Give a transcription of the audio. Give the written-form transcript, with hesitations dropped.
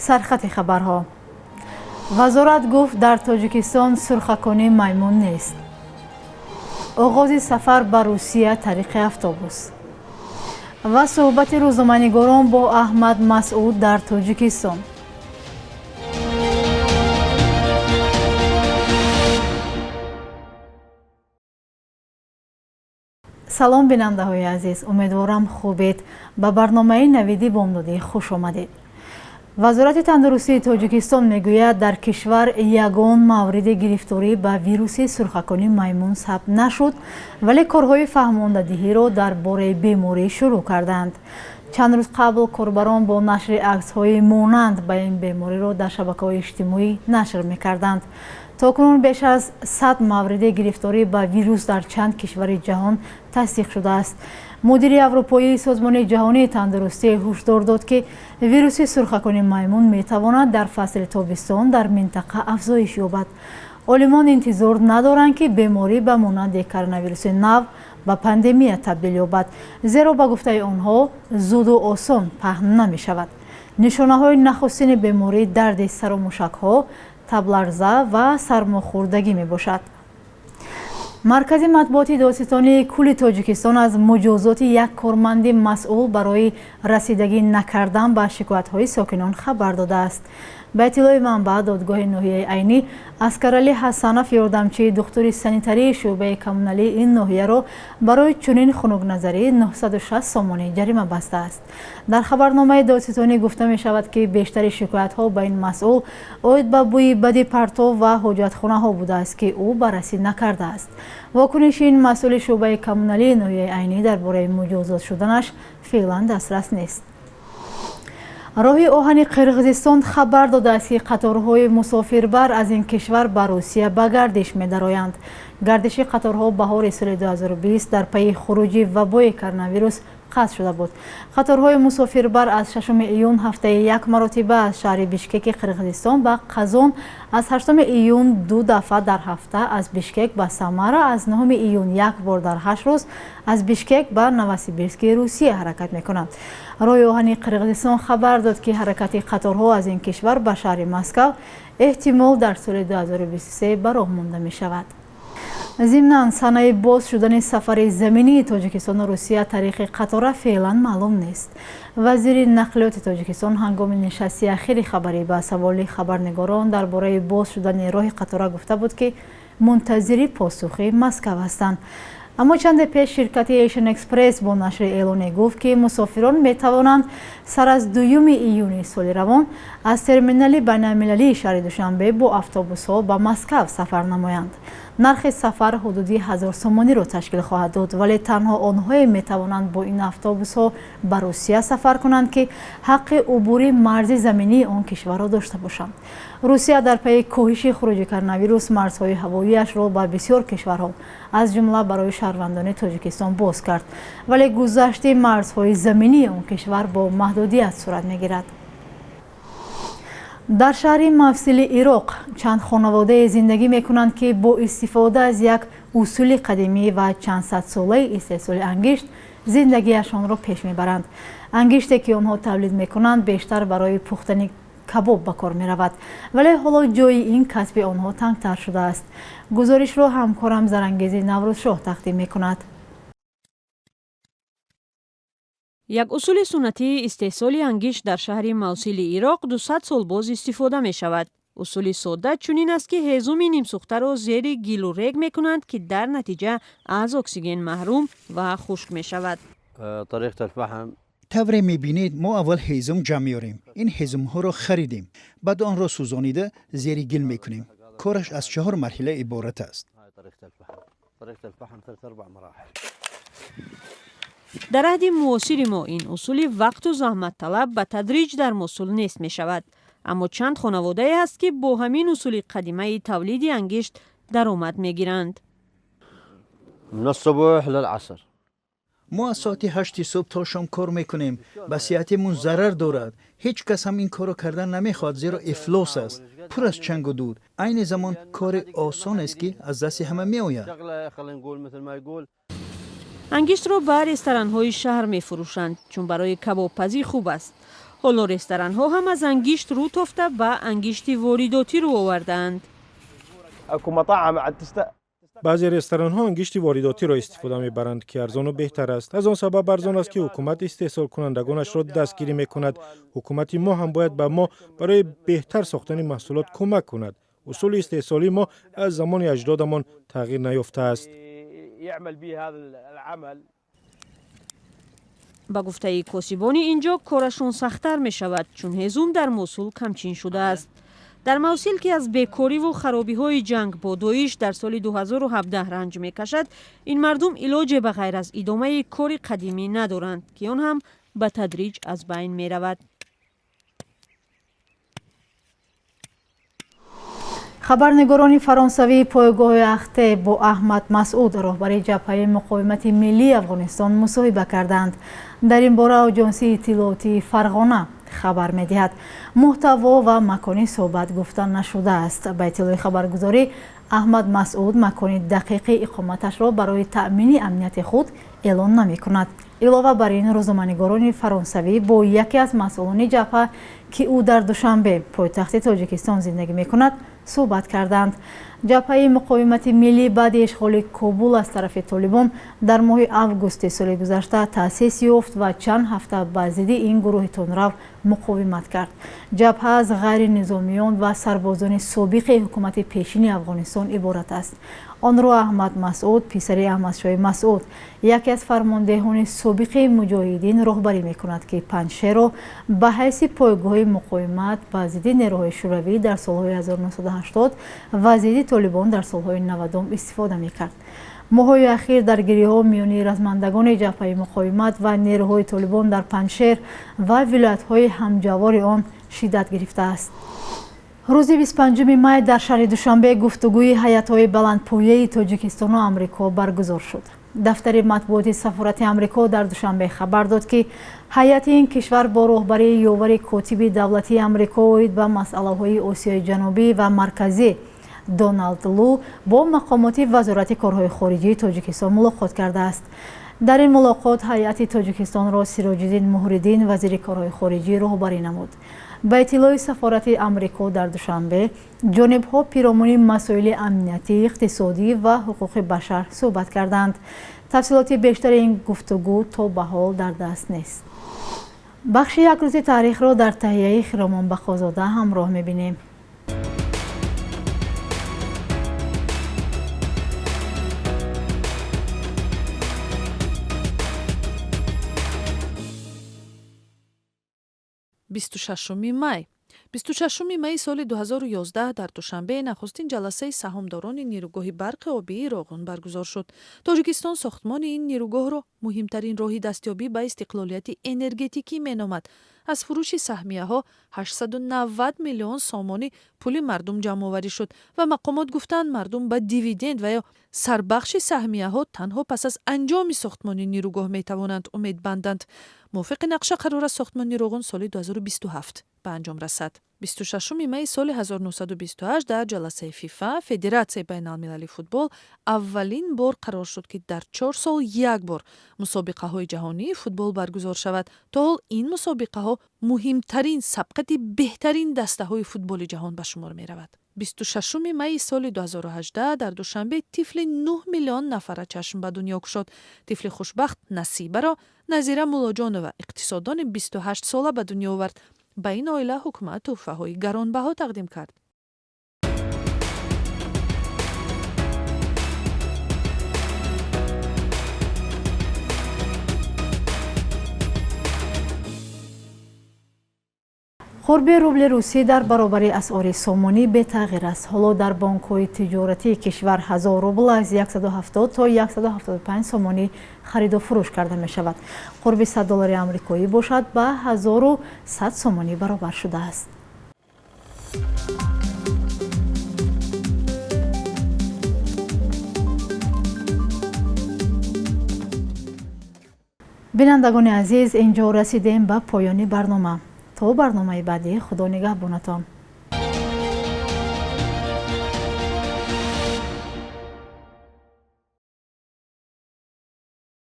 سرخط خبرها. وزارت گفت در تاجیکستان سرخکانی میمون نیست. آغاز سفر به روسیه طریق اتوبوس و صحبت روزنامه‌نگاران با احمد مسعود در تاجیکستان. سلام بیننده های عزیز، امیدوارم خوبید. به برنامه نویدی بامدادی خوش آمدید. وزارت تندرستی تاجیکستان میگوید در کشور یگان مورد گرفتاری به ویروس سرخکانی میمون ثبت نشد، ولی کارهای فهماندهی را درباره بیماری شروع کردند. چند روز قبل کاربران با نشر عکس‌های مانند به این بیماری را در شبکه‌های اجتماعی نشر می‌کردند. تاکنون بیش از 100 مورد گرفتاری به ویروس در چند کشور جهان تصدیق شده است. مدیر اروپایی سازمان جهانی تندرستی هشدار داد که ویروس سرخکانی میمون میتواند در فصل تابستان در منطقه افزایش یابد. عالمان انتظار ندارند که بیماری به مانند کرونا ویروس نو به پاندمی تبدیل یابد، زیرا به گفته آنها زود و آسان پهن نمی شود. نشانه های نخستین بیماری درد سر و مشک ها، تب لرزه و سرماخوردگی می باشد. مرکز مطبوعاتی دادستانی کل تاجیکستان از مجازات یک کارمند مسئول برای رسیدگی نکردن به شکایت‌های ساکنان خبر داده است. به اطلاع منبع دادگاه ناحیه عینی، اسکرعلی حسنف یاردمچی دکتر سانیتری شعبه کمونالی این ناحیه را برای چنین خنک‌نظری 960 سامانی جریمه بسته است. در خبرنامه دادستانی گفته می شود که بیشتر شکایت‌ها به این مسئول عاید به بوی بد پرتو و حاجتخانه‌ها بوده است که او بررسی نکرده است. واکنش این مسئول شعبه کمونالی ناحیه عینی درباره مجازات شدنش فعلا دسترس نیست. راه آهن قرقیزستان خبر داده است که قطارهای مسافربر از این کشور به روسیه به گردش می درآیند. گردش قطارها بهار سال 2020 در پی خروج وبای کرونا ویروس قطع شده بود. قطارهای مسافربر از 6 ایون هفته یک مرتبه از شهر بیشکک قرقیزستان به قزان، از 8 ایون 2 دفعه در هفته از بیشکک به سامارا، از 9 ایون یک بار در 8 روز از بیشکک به نوسیبیرسک روسیه حرکت می‌کنند. راه آهن قرقیزستان خبر داد که حرکت قطارها از این کشور به شهر مسکو احتمال در سال 2023 به راه مانده می شود. ضمناً صحنه باز شدن سفر زمینی تاجیکستان و روسیه طریق قطار فعلا معلوم نیست. وزیر نقلیات تاجیکستان هنگام نشست اخیر خبری به سوال خبرنگاران درباره باز شدن راه قطار گفته بود که منتظر پاسخ مسکو هستند. اما چند پیش شرکت ایشن اکسپرس با نشر اعلانی گفت که مسافران می توانند سر از 2 ایون سال روان از ترمینال بین‌المللی شهر دوشنبه با اتوبوس ها به مسکو سفر نمایند. نرخ سفر حدودی 1000 سامانی را تشکیل خواهد داد، ولی تنها آنهایی می توانند با این اتوبوس ها به روسیه سفر کنند که حق عبور مرز زمینی آن کشور را داشته باشند. روسیه در پی کاهش خروج کرونا ویروس مرزهای هوایی‌اش را به بسیار کشورها از جمله برای شهروندان تاجیکستان باز کرد، ولی گذشت مرزهای زمینی آن کشور با محدودیت صورت می‌گیرد. در شهر مفصل عراق چند خانواده زندگی می‌کنند که با استفاده از یک اصول قدیمی و چند صد ساله استحصال انگشت زندگیشان را پیش می‌برند. انگشتی که آنها تولید می‌کنند بیشتر برای پختن کباب به کار می رود، ولی حالا جای این کسب آنها تنگتر شده است. گزارش را همکارم زرانگیز نوروز شاه تقدیم می کند. یک اصول سنتی استحصال انگشت در شهر موصل عراق 200 سال باز استفاده می شود. اصول ساده چنین است که هیزم نیم سوخته را زیر گل و ریگ می کنند که در نتیجه از اکسیژن محروم و خشک می شود. طریقه الفحم طوری میبینید ما اول هیزم جمع میاریم. این هیزم ها را خریدیم، بعد آن را سوزانیده زیر گل میکنیم. کارش از 4 مرحله عبارت است. در عهد معاصر ما این اصول وقت و زحمت طلب به تدریج در موصل نیست می شود، اما چند خانواده هست که با همین اصول قدیمه تولید انگشت درآمد میگیرند. من الصبح للعصر ما از ساعت 8 صبح تا شام کار میکنیم. به صحتمون ضرر دارد. هیچ کس هم این کارو کردن نمیخواد، زیرا افلاس است، پر از چنگ و دود. عین زمان کار آسان است که از دست همه میآید. انگشت را بر رستوران‌های شهر میفروشند چون برای کباب پزی خوب است. حالا رستوران‌ها هم از انگشت رو تافته و انگشت وارداتی رو آوردند. بعضی رستوران‌ها انگشت وارداتی را استفاده می‌برند که ارزان و بهتر است. از آن سبب ارزان است که حکومت استحصال کنندگانش را دستگیری می‌کند. حکومت ما هم باید به ما برای بهتر ساختن محصولات کمک کند. اصول استحصالی ما از زمان اجدادمان تغییر نیافته است. با گفته کاسبان اینجا کارشون سخت‌تر می‌شود چون هزوم در موصل کمچین شده است. در موصل که از بیکاری و خرابی‌های جنگ با داعش در سال 2017 رنج می‌کشد، این مردم علاج به غیر از ادامه کار قدیمی ندارند که آن هم به تدریج از بین می‌رود. خبرنگاران فرانسوی پایگاه اخته با احمد مسعود راهبر جبهه مقاومت ملی افغانستان مصاحبه کردند. در این باره آژانس اطلاعاتی فرغانه خبر می‌دهد محتوا و مکان صحبت گفتن نشده است. به اطلاع خبرگزاری احمد مسعود مکان دقیق اقامتش را برای تأمین امنیت خود اعلان نمی‌کند. علاوه بر این روزنامه‌نگاران فرانسوی با یکی از مسئولان جبهه که او در دوشنبه پایتخت تاجیکستان زندگی می‌کند صحبت کردند. جبهه مقاومت ملی بعد اشغال کابل از طرف طالبان در ماه آگوست سال گذشته تأسیس یافت و چند هفته به ضد این گروه تندرو مقاومت کرد. جبهه از غیر نظامیان و سربازان سابق حکومت پیشین افغانستان عبارت است. آن را احمد مسعود پسر احمدشاه مسعود یکی از فرماندهان سابق مجاهدین راهبری می‌کند که پنجشیر را به حیث پایگاه مقاومت به ضد نیروهای شوروی در سال‌های 1980 و ضد طالبان در سال‌های 90 استفاده می‌کرد. ماه‌های اخیر درگیری‌ها میان رزمندگان جبهه مقاومت و نیروهای طالبان در پنجشیر و ولایت‌های همجوار آن شدت گرفته است. روز 25 می در شهر دوشنبه گفتگوی هیئت‌های بلندپایه تاجیکستان و آمریکا برگزار شد. دفتر مطبوعات سفارت آمریکا در دوشنبه خبر داد که هیئت این کشور با راهبری یاور کاتب دولتی آمریکا اوید به مسائل آسیای جنوبی و مرکزی دونالد لو با مقامات وزارت کارهای خارجه تاجیکستان ملاقات کرده است. در این ملاقات هیئت تاجیکستان را سراج‌الدین مهرالدین وزیر کارهای خارجه راهبری نمود. به اطلاع سفارت آمریکا در دوشنبه جانب‌ها پیرامون مسائل امنیتی، اقتصادی و حقوق بشر صحبت کردند. تفصیلات بیشتر این گفتگو تا به حال در دست نیست. بخش یک روز تاریخ را در تهیه خرامان بخازاده همراه می‌بینیم. می 26 می سال 2011 در دوشنبه نخستین جلسه سهامداران نیروگاه برق آبی راغون برگزار شد. تاجیکستان ساختمان این نیروگاه را مهمترین راه دستیابی به استقلالیت انرژتیکی مینامد. از فروش سهمیه ها 890 میلیون سامانی پول مردم جمع آوری شد و مقامات گفتند مردم به دیویدند و یا سربخش سهمیه ها تنها پس از انجام ساختمان نیروگاه می توانند امید بندند. موافق نقشه قرار است ساختمان راغون سال 2027 به انجام رسد. 26 می سال 1928 در جلسه فیفا فدراسیون بین المللی فوتبال اولین بار قرار شد که در 4 سال یک بار مسابقه های جهانی فوتبال برگزار شود. تا حال این مسابقه ها مهمترین سبقت بهترین دسته های فوتبال جهان به شمار می رود. 26 می سال 2018 در دوشنبه طفل 9 میلیون نفر چشم به دنیا گشاد. طفل خوشبخت نصیبه را نظیره مولاجان و اقتصاددان 28 ساله به دنیا آورد. به این عائله حکومت تحفه‌های گرانبها تقدیم کرد. قرب روبل روسی در برابر اسعار سامانی به تغییر است. حالا در بانک‌های تجارتی کشور 1000 روبل از 170 تا 175 سامانی خرید و فروش کرده می شود. قرب 100 دلار آمریکایی باشد به 1100 سامانی برابر شده است. بینندگان عزیز، اینجا رسیدیم به پایان برنامه. تا برنامه بعدی، خدا نگهبانتان.